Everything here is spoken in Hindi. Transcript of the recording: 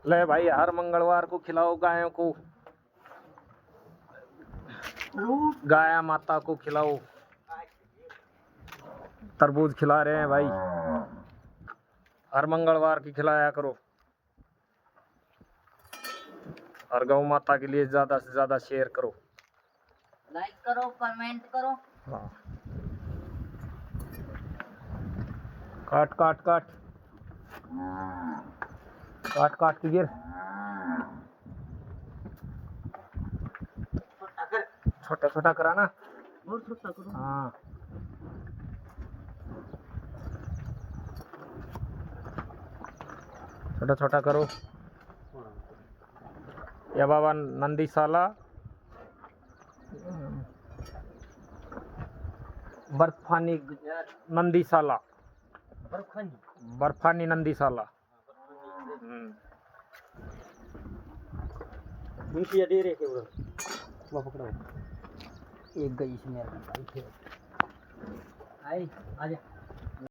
ले भाई हर मंगलवार को खिलाओ गायों को, गाय माता को खिलाओ। तरबूज खिला रहे हैं भाई, हर मंगलवार की खिलाया करो। और गौ माता के लिए ज्यादा से ज्यादा शेयर करो, लाइक करो, कमेंट करो। हाँ। काट काट काट काट काट के गिर, छोटा छोटा कराना और छोटा करो। हाँ। छोटा छोटा करो। या बाबा नंदीशाला बर्फानी नंदीशाला, बर्फानी नंदीशाला। दे रहे थे वो पकड़ो। एक गई इसमें आई आजा।